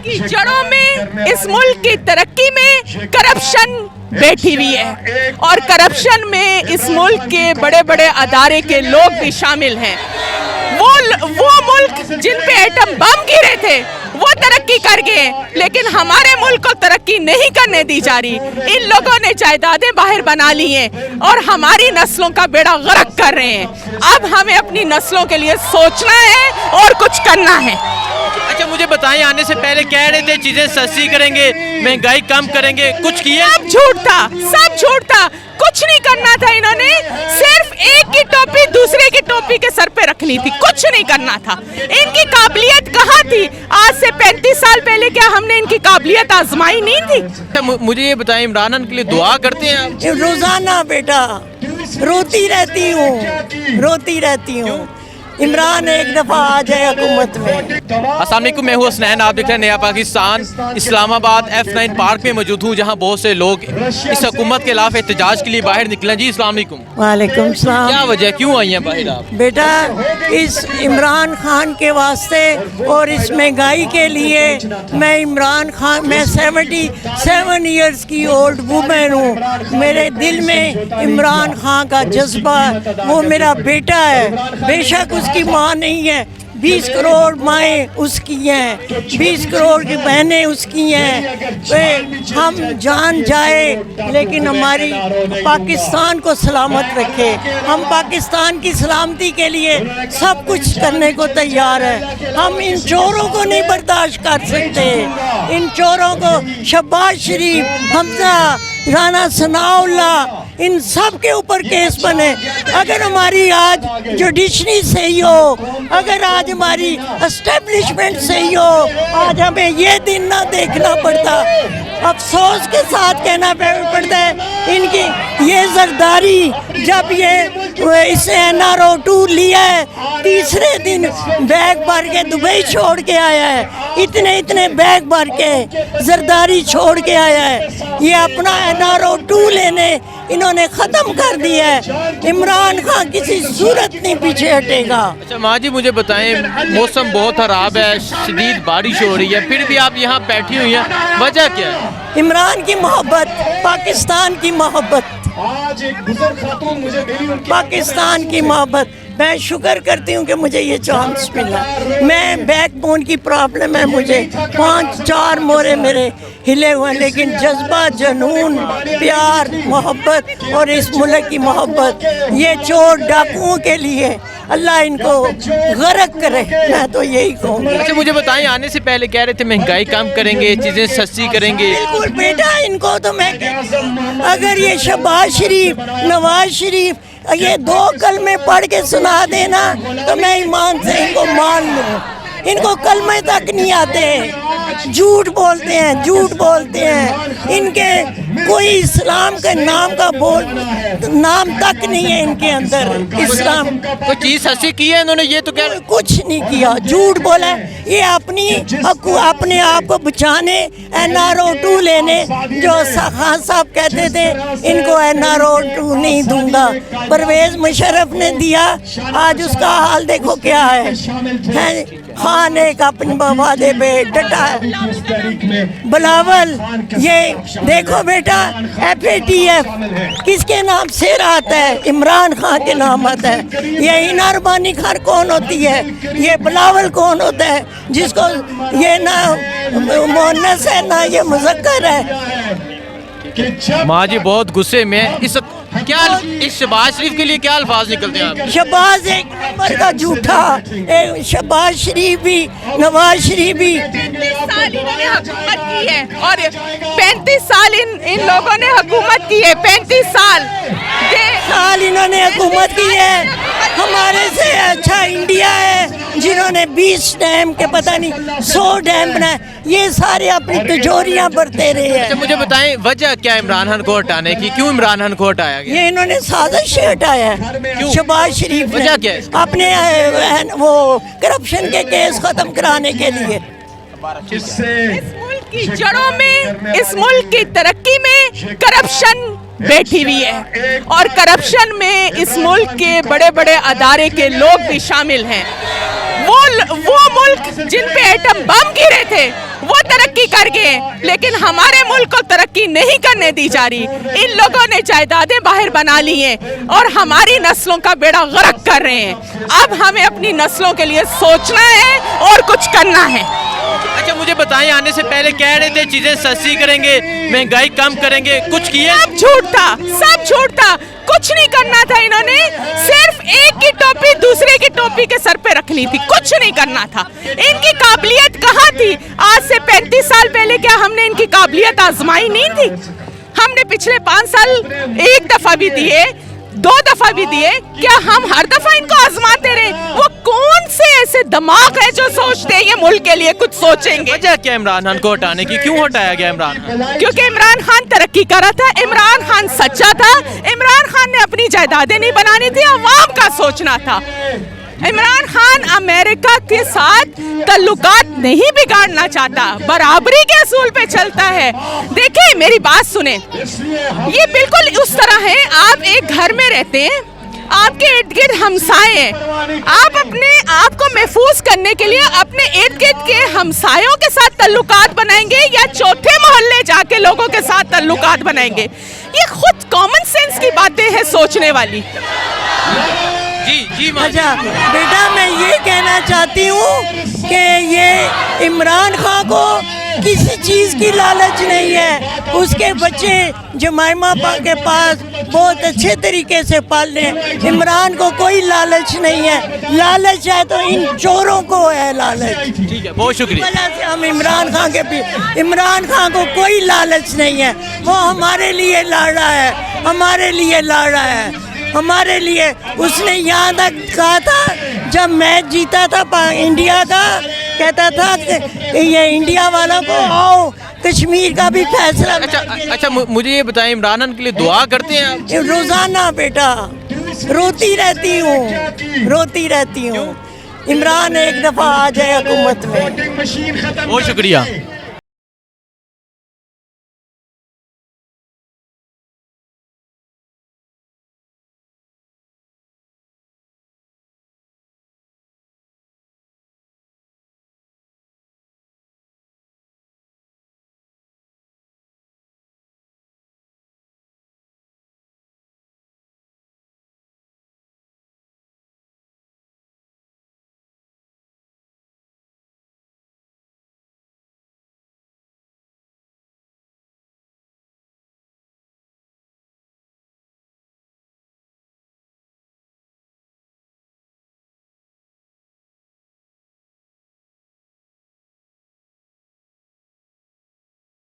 की जड़ों में, इस मुल्क की तरक्की में करप्शन बैठी हुई है और करप्शन में इस मुल्क के बड़े बड़े अदारे के लोग भी शामिल हैं। वो मुल्क जिन पे एटम बम गिरे थे वो तरक्की कर गए, लेकिन हमारे मुल्क को तरक्की नहीं करने दी जा रही। इन लोगों ने जायदादें बाहर बना ली हैं और हमारी नस्लों का बेड़ा गर्क कर रहे हैं। अब हमें अपनी नस्लों के लिए सोचना है और कुछ करना है। अच्छा मुझे बताएं, आने से पहले कह रहे थे चीजें सस्ती करेंगे, महंगाई कम करेंगे, कुछ किया? सब झूठ था, सब झूठ था, कुछ नहीं करना था। इन्होंने सिर्फ एक की टोपी दूसरे की टोपी के सर पे रखनी थी, कुछ नहीं करना था। इनकी काबिलियत कहाँ थी? आज से 35 साल पहले क्या हमने इनकी काबिलियत आजमाई नहीं थी? मुझे ये बताएं, इमरान खान के लिए दुआ करते हैं आप? रोजाना बेटा रोती रहती हूँ। इमरान एक दफा आ जाए हुकूमत में। अस्सलाम वालेकुम, मैं हूँ हसनैन, आप देख रहे हैं नया पाकिस्तान। इस्लामाबाद F9 पार्क में मौजूद हूँ, जहाँ बहुत से लोग इस हुकूमत के खिलाफ एहतजाज के लिए बाहर निकले। जी अस्सलाम वालेकुम। वालेकुम सलाम। क्या वजह, क्यों आई हैं बाहर आप? बेटा इस इमरान खान के वास्ते और इस महंगाई के लिए मैं 77 इयर्स की ओल्ड वुमेन हूँ। मेरे दिल में इमरान खान का जज्बा, वो मेरा बेटा है। बेशक उसकी माँ नहीं है, 20 करोड़ माएँ उसकी हैं, 20 करोड़ की बहनें उसकी हैं। हम जान जाए लेकिन हमारी पाकिस्तान को सलामत रखे। हम पाकिस्तान की सलामती के लिए सब कुछ करने को तैयार है। हम इन चोरों को नहीं बर्दाश्त कर सकते। इन चोरों को शहबाज शरीफ, हमजा, राना सनाउल्ला, इन सब के ऊपर केस बने। अगर हमारी आज जुडिशरी सही हो, अगर आज हमारी एस्टेब्लिशमेंट सही हो, आज हमें ये दिन ना देखना पड़ता। अफसोस के साथ कहना पड़ता है, इनकी ये जरदारी जब इसने NRO 2 लिया है, तीसरे दिन बैग भर के दुबई छोड़ के आया है। इतने बैग भर के जरदारी छोड़ के आया है। ये अपना NRO 2 लेने इन्होंने ख़त्म कर दिया है। इमरान खान किसी सूरत नहीं पीछे हटेगा। अच्छा माँ जी मुझे बताएं, मौसम बहुत खराब है, शदीद बारिश हो रही है, फिर भी आप यहाँ बैठी हुई हैं, वजह क्या है? इमरान की मोहब्बत, पाकिस्तान की मोहब्बत, पाकिस्तान की मोहब्बत। मैं शुक्र करती हूँ कि मुझे ये चांस मिला। मैं बैकबोन की प्रॉब्लम है, मुझे 5-4 मोरे मेरे हिले हुए, लेकिन जज्बा, जनून, प्यार, मोहब्बत और इस मुल्क की मोहब्बत, ये चोर डाकुओं के लिए अल्लाह इनको गर्क करे, मैं तो यही कहूँगी। अच्छा मुझे बताएं, आने से पहले कह रहे थे महंगाई कम करेंगे, चीज़ें सस्ती करेंगे। बिल्कुल बेटा, इनको तो मैं अगर ये शहबाज शरीफ, नवाज शरीफ ये 2 कलमे पढ़ के सुना देना तो मैं ईमान से इनको मान लूँ। इनको कलमे तक नहीं आते, झूठ बोलते हैं। इनके कोई इस्लाम के नाम का नाम तक नहीं है इनके अंदर। इस्लाम कोई चीज़ सस्ती की है इन्होंने? ये तो क्या कुछ नहीं किया, झूठ बोला। ये अपने आप को बचाने NRO 2 लेने, जो खान साहब कहते थे इनको NRO 2 नहीं दूंगा, परवेज मुशर्रफ ने दिया। आज उसका हाल देखो क्या है। खान एक अपने वादे पे डटा है। बिलावल, ये देखो बेटा, FATF किसके नाम से आता है? इमरान खान के नाम आता है। ये इनारबानी खान कौन होती है? ये बिलावल कौन होता है? जिसको ये ना मुअन्नस है ना ये मुज़क्कर है। माँ जी बहुत गुस्से में। इस शहबाज शरीफ के लिए क्या अल्फाज निकलते हैं आप? शहबाज एक नंबर का झूठा। शहबाज शरीफ भी, नवाज शरीफ भी 35 साल इन्होंने हुकूमत की है और 35 साल इन लोगों ने हुकूमत की है। 35 साल इन्होंने हुकूमत की है। हमारे से अच्छा इंडिया है जिन्होंने 20 डैम के पता नहीं 100 डैम बनाए। ये सारे अपनी तिजोरियां भरते रहे हैं। अच्छा मुझे बताएं, वजह क्या इमरान खान को हटाने की? क्यों इमरान खान को हटाया गया? ये इन्होंने साजिश से हटाया है शहबाज शरीफ ने, वजह क्या है? अपने वो करप्शन के केस खत्म कराने के लिए। इस मुल्क की जड़ों में, इस मुल्क की तरक्की में करप्शन बैठी हुई है और करप्शन में इस मुल्क के बड़े बड़े अदारे के लोग भी शामिल हैं। वो मुल्क जिन पे एटम बम गिरे थे वो तरक्की कर गए, लेकिन हमारे मुल्क को तरक्की नहीं करने दी जा रही। इन लोगों ने जायदादें बाहर बना ली हैं और हमारी नस्लों का बेड़ा गर्क कर रहे हैं। अब हमें अपनी नस्लों के लिए सोचना है और कुछ करना है। अच्छा मुझे बताएं, आने से पहले कह रहे थे चीजें सस्ती करेंगे, महंगाई कम करेंगे, कुछ किया? सब झूठ था, सब झूठ था, कुछ नहीं करना था। इन्होंने सिर्फ एक की टोपी दूसरे की टोपी के सर पे रखनी थी, कुछ नहीं करना था। इनकी काबिलियत कहाँ थी? आज से 35 साल पहले क्या हमने इनकी काबिलियत आजमाई नहीं थी? हमने पिछले 5 साल एक दफा भी दिए, 2 दफा भी दिए, क्या हम हर दफा इनको आजमाते रहे? वो कौन से ऐसे दिमाग है जो सोचते हैं ये मुल्क के लिए कुछ सोचेंगे? वजह क्या इमरान खान को हटाने की, क्यों हटाया गया इमरान खान? क्योंकि इमरान खान तरक्की कर रहा था, इमरान खान सच्चा था, इमरान खान ने अपनी जायदादें नहीं बनानी थी, अवाम का सोचना था। इमरान खान अमेरिका के साथ तल्लुकात नहीं बिगाड़ना चाहता, बराबरी के असूल पे चलता है। देखिए मेरी बात सुने, ये बिल्कुल उस तरह है, आप एक घर में रहते हैं, आपके इर्द गिर्द हमसाए हैं, आप अपने आप को महफूज करने के लिए अपने इर्द गिर्द के हमसायों के साथ तल्लुकात बनाएंगे या चौथे मोहल्ले जाके लोगों के साथ तल्लुकात बनाएंगे? ये खुद कॉमन सेंस की बातें हैं सोचने वाली। जी अच्छा बेटा, मैं ये कहना चाहती हूँ कि ये इमरान खान को किसी चीज़ की लालच नहीं है। उसके बच्चे जमाइमा के पास बहुत अच्छे तरीके से पाल लें। इमरान को कोई लालच नहीं है, लालच है तो इन चोरों को है लालच। ठीक है, बहुत शुक्रिया। वजह से हम इमरान खान के इमरान खान को कोई लालच नहीं है, वो हमारे लिए लड़ रहा है, हमारे लिए लड़ रहा है, हमारे लिए। उसने यहाँ तक कहा था जब मैच जीता था इंडिया का, कहता था कि ये इंडिया वालों को आओ कश्मीर का भी फैसला। अच्छा मुझे ये बताएं, इमरान खान के लिए दुआ करते हैं आप? रोजाना बेटा रोती रहती हूँ, रोती रहती हूँ। इमरान एक दफा आ जाए हुकूमत में। बहुत शुक्रिया।